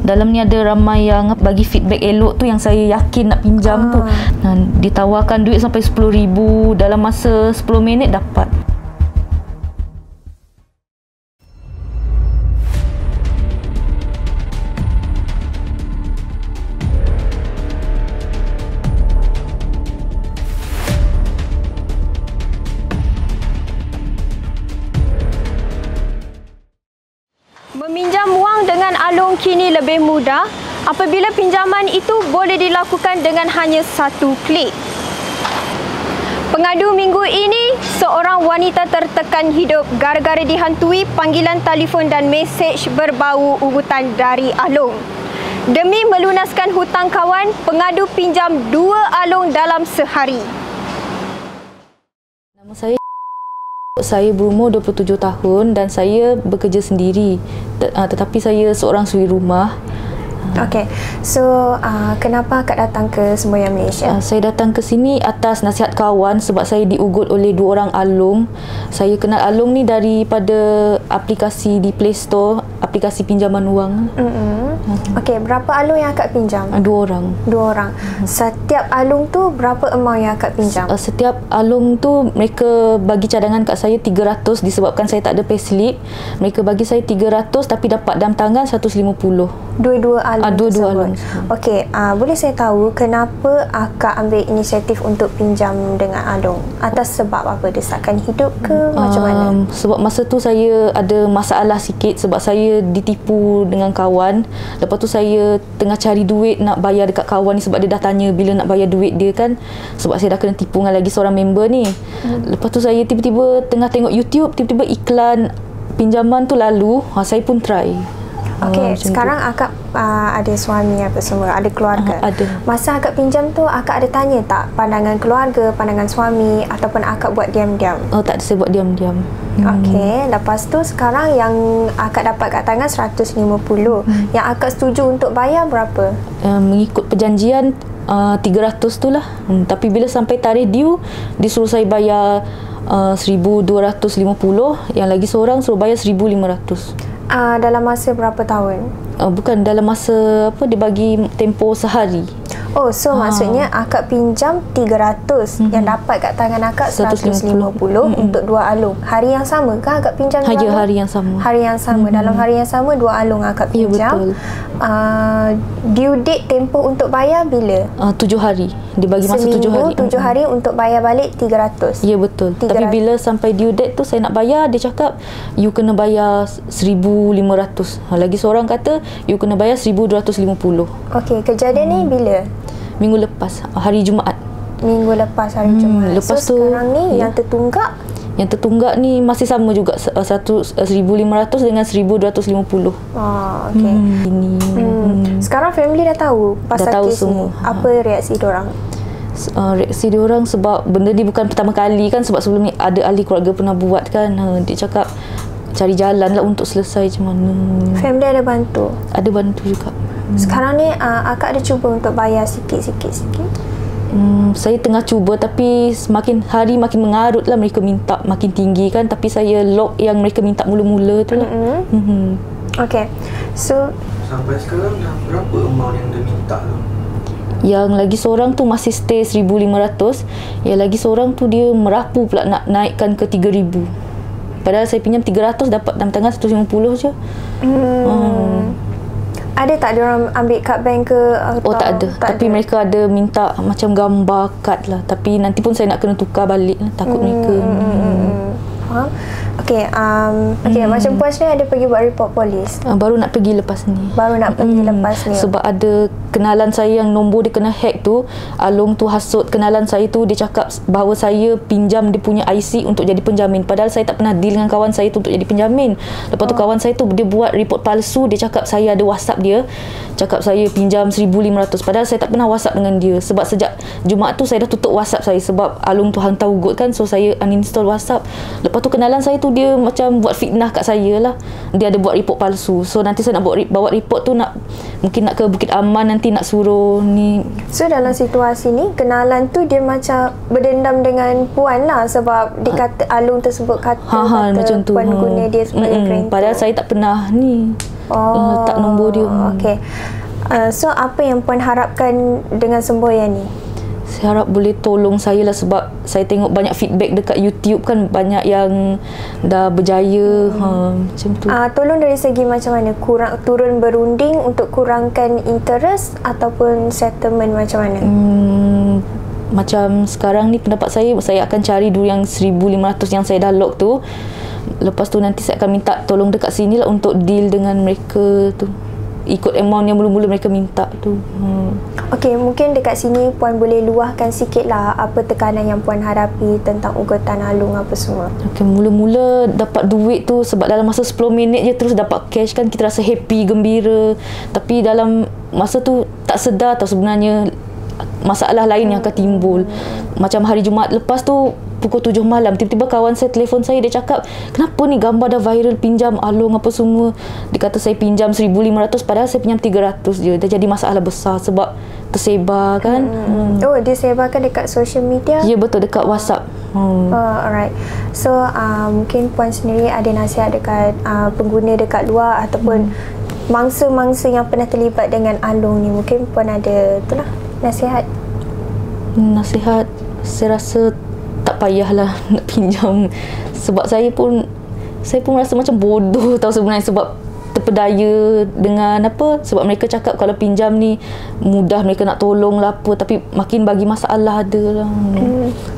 dalam ni ada ramai yang bagi feedback elok tu, yang saya yakin nak pinjam tu. Ditawarkan duit sampai 10,000 dalam masa 10 minit dapat. Meminjam wang dengan Along kini lebih mudah apabila pinjaman itu boleh dilakukan dengan hanya satu klik. Pengadu minggu ini, seorang wanita tertekan hidup gara-gara dihantui panggilan telefon dan mesej berbau urutan dari Along. Demi melunaskan hutang kawan, pengadu pinjam 2 Along dalam sehari. Nama saya berumur 27 tahun dan saya bekerja sendiri, tetapi saya seorang suri rumah. Okey, so kenapa akak datang ke Semboyan Malaysia? Saya datang ke sini atas nasihat kawan sebab saya diugut oleh 2 orang Along. Saya kenal Along ni daripada aplikasi di Play Store, aplikasi pinjaman wang. Okey, berapa Along yang akak pinjam? 2 orang. 2 orang. Setiap Along tu berapa amount yang akak pinjam? Setiap Along tu mereka bagi cadangan kat saya 300 disebabkan saya tak ada payslip. Mereka bagi saya 300 tapi dapat dalam tangan 150. Dua-dua Along dua-dua Along. Okey, boleh saya tahu kenapa akak ambil inisiatif untuk pinjam dengan Along? Atas sebab apa? Desakan hidup ke macam mana? Sebab masa tu saya ada masalah sikit sebab saya ditipu dengan kawan. Lepas tu saya tengah cari duit nak bayar dekat kawan ni sebab dia dah tanya bila nak bayar duit dia kan. Sebab saya dah kena tipu dengan lagi seorang member ni. Lepas tu saya tiba-tiba tengah tengok YouTube, tiba-tiba iklan pinjaman tu lalu, saya pun try. Okey, sekarang akak ada suami apa semua, ada keluarga. Ada. Masa akak pinjam tu, akak ada tanya tak pandangan keluarga, pandangan suami ataupun akak buat diam-diam? Tak ada, saya buat diam-diam. Okey, lepas tu sekarang yang akak dapat kat tangan 150. Yang akak setuju untuk bayar berapa? Mengikut perjanjian 300 tu lah. Tapi bila sampai tarikh due, disuruh saya bayar 1,250. Yang lagi seorang suruh bayar 1,500. Dalam masa berapa tahun? Bukan, dalam masa dia bagi tempoh sehari. Oh, so maksudnya akak pinjam 300, yang dapat kat tangan akak 150 untuk 2 Along. Hari yang sama ke akak pinjam? Hari yang sama. Hari yang sama. Dalam hari yang sama 2 Along akak pinjam. Ya, betul. Due date tempoh untuk bayar bila? 7 hari. Dia bagi masa 7 hari. 7 hari untuk bayar balik 300. Ya, betul. 300. Tapi bila sampai due date tu saya nak bayar, dia cakap you kena bayar 1,500. Lagi seorang kata you kena bayar 1,250. Okey, kejadian ni bila? Minggu lepas, hari Jumaat. Minggu lepas hari Jumaat. Lepas so tu sekarang ni yang tertunggak? Yang tertunggak ni masih sama juga, 1,500 dengan 1,250. Okey. Sekarang family dah tahu pasal kes semua. ni. Apa reaksi diorang? Reaksi diorang sebab benda ni bukan pertama kali kan, sebab sebelum ni ada ahli keluarga pernah buat kan. Dia cakap cari jalan lah untuk selesai macam mana. Family ada bantu? Ada bantu juga. Sekarang ni akak ada cuba untuk bayar sikit-sikit? Saya tengah cuba tapi semakin hari makin mengarut lah, mereka minta makin tinggi kan. Tapi saya lock yang mereka minta mula-mula tu lah. Okay, so sampai sekarang dah berapa amount yang dia minta tu? Yang lagi seorang tu masih stay 1,500. Yang lagi seorang tu dia merapu pula nak naikkan ke 3,000. Padahal saya pinjam 300, dapat dalam tangan 150 je. Ada tak dia orang ambil kad bank ke? Tak ada. Tapi mereka ada minta macam gambar kad lah. Tapi nanti pun saya nak kena tukar balik lah. Takut mereka. Faham? Okey, macam puas ni ada pergi buat report polis? Baru nak pergi lepas ni. Baru nak pergi lepas ni. Sebab ada kenalan saya yang nombor dia kena hack tu. Along tu hasut kenalan saya tu. Dia cakap bahawa saya pinjam dia punya IC untuk jadi penjamin. Padahal saya tak pernah deal dengan kawan saya tu untuk jadi penjamin. Lepas tu kawan saya tu dia buat report palsu. Dia cakap saya ada WhatsApp dia. Cakap saya pinjam 1,500. Padahal saya tak pernah WhatsApp dengan dia. Sebab sejak Jumaat tu saya dah tutup WhatsApp saya. Sebab Along tu hantar ugut kan. So saya uninstall WhatsApp. Lepas tu kenalan saya tu dia macam buat fitnah kat saya lah. Dia ada buat report palsu. So nanti saya nak bawa report tu, mungkin nak ke Bukit Aman, nanti nak suruh ni. So dalam situasi ni kenalan tu dia macam berdendam dengan puan lah. Sebab dia kata Along tersebut kata macam tu. puan guna dia sebagai kereta. Padahal saya tak pernah ni. letak nombor dia. Okey. So apa yang Puan harapkan dengan semboyan ni? Saya harap boleh tolong saya lah, sebab saya tengok banyak feedback dekat YouTube kan, banyak yang dah berjaya. Macam tu. Tolong dari segi macam mana? Turun berunding untuk kurangkan interest ataupun settlement macam mana? Macam sekarang ni pendapat saya akan cari dulu yang 1,500 yang saya dah lock tu. Lepas tu nanti saya akan minta tolong dekat sini lah untuk deal dengan mereka tu. Ikut amount yang mula-mula mereka minta tu. Okey, mungkin dekat sini Puan boleh luahkan sikit lah apa tekanan yang Puan hadapi tentang ugutan Along apa semua. Okey, mula-mula dapat duit tu sebab dalam masa 10 minit je terus dapat cash kan, kita rasa happy, gembira. Tapi dalam masa tu tak sedar tau sebenarnya masalah lain yang akan timbul. Macam hari Jumaat lepas tu pukul 7 malam, tiba-tiba kawan saya telefon saya, dia cakap, kenapa ni gambar dah viral pinjam Along apa semua. Dia kata saya pinjam 1,500 padahal saya pinjam 300 je. Dah jadi masalah besar sebab tersebar kan. Oh, dia sebarkan dekat social media? Ya betul, dekat WhatsApp. Alright. So mungkin Puan sendiri ada nasihat dekat pengguna dekat luar ataupun mangsa-mangsa yang pernah terlibat dengan Along ni. Mungkin Puan ada itulah nasihat. Nasihat, saya rasa tak payahlah nak pinjam, sebab saya pun rasa macam bodoh tau sebenarnya, sebab terpedaya dengan apa, sebab mereka cakap kalau pinjam ni mudah, mereka nak tolong lah apa, tapi makin bagi masalah ada lah.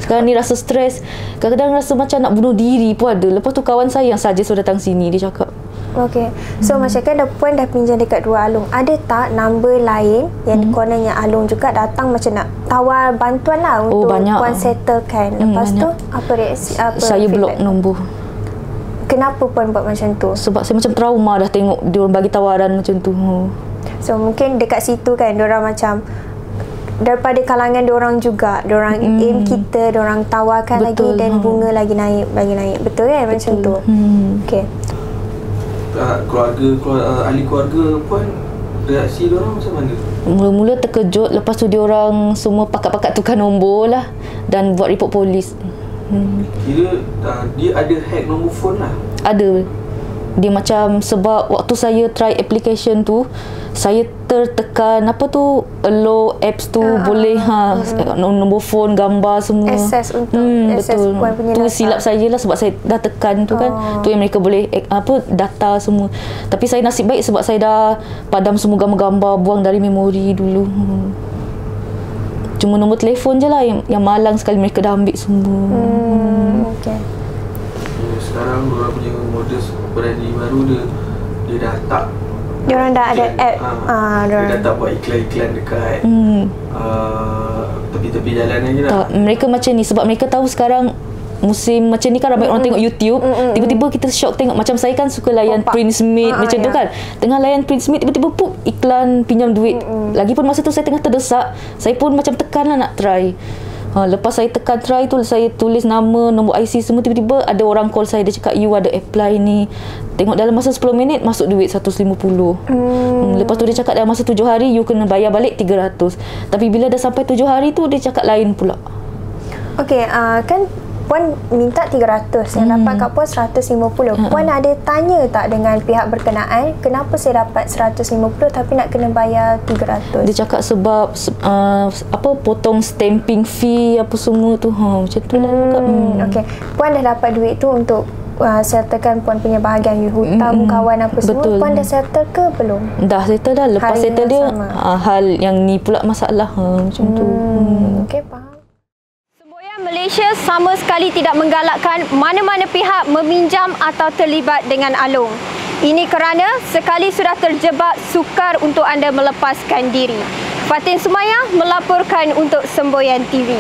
Sekarang ni rasa stres, kadang-kadang rasa macam nak bunuh diri pun ada. Lepas tu kawan saya yang saja sudah datang sini, dia cakap. Okey. So macam kan Puan dah pinjam dekat dua Along. Ada tak number lain yang kononnya Along juga datang macam nak tawar bantuan lah untuk Puan settlekan. Lepas tu apa reaksi, apa saya block nombor. Kenapa Puan buat macam tu? Sebab saya macam trauma dah tengok dia orang bagi tawaran macam tu. So mungkin dekat situ kan diorang macam daripada kalangan diorang juga, diorang aim kita, diorang tawarkan lagi dan bunga lagi naik. Betul kan? Macam tu. Okey. Ahli keluarga Puan, reaksi diorang macam mana? Mula-mula terkejut, lepas tu diorang semua pakat-pakat tukar nombor lah dan buat report polis. Kira dia ada hack nombor phone lah? Ada. Dia macam, sebab waktu saya try application tu, saya tertekan apa tu, allow apps tu boleh nombor phone, gambar semua. Access untuk betul. Puan punya tu data. silap saya lah sebab saya dah tekan tu kan. Tu yang mereka boleh data semua. Tapi saya nasib baik sebab saya dah padam semua gambar-gambar, buang dari memori dulu. Cuma nombor telefon je lah yang malang sekali mereka dah ambil semua. Okey. Sekarang diorang punya modus operandi baru dia dah tak, diorang dah ada app. Dia dah tak buat iklan-iklan dekat tepi-tepi jalan lagi dah. Mereka macam ni sebab mereka tahu sekarang musim macam ni kan ramai orang tengok YouTube. Tiba-tiba kita shock tengok, macam saya kan suka layan Prince Smith macam tu kan. Tengah layan Prince Smith, tiba-tiba iklan pinjam duit. Lagipun masa tu saya tengah terdesak, saya pun macam tekan lah nak try. Lepas saya tekan try tu, saya tulis nama, nombor IC semua, tiba-tiba ada orang call saya, dia cakap you ada apply ni. Tengok dalam masa 10 minit masuk duit 150. Lepas tu dia cakap dalam masa 7 hari you kena bayar balik 300. Tapi bila dah sampai 7 hari tu dia cakap lain pula. Okey, kan Puan minta 300, yang dapat kat Puan 150. Puan ada tanya tak dengan pihak berkenaan kenapa saya dapat 150 tapi nak kena bayar 300? Dia cakap sebab potong stamping fee apa semua tu. Macam tu lah. Okey. Puan dah dapat duit tu untuk settlekan Puan punya bahagian hutang kawan apa semua. Betul. Puan dah settle ke belum? Dah settle dah. Lepas Hari settle dia hal yang ni pula masalah. Macam tu. Okey, faham. Malaysia sama sekali tidak menggalakkan mana-mana pihak meminjam atau terlibat dengan Along. Ini kerana sekali sudah terjebak, sukar untuk anda melepaskan diri. Fatin Sumayah melaporkan untuk Semboyan TV.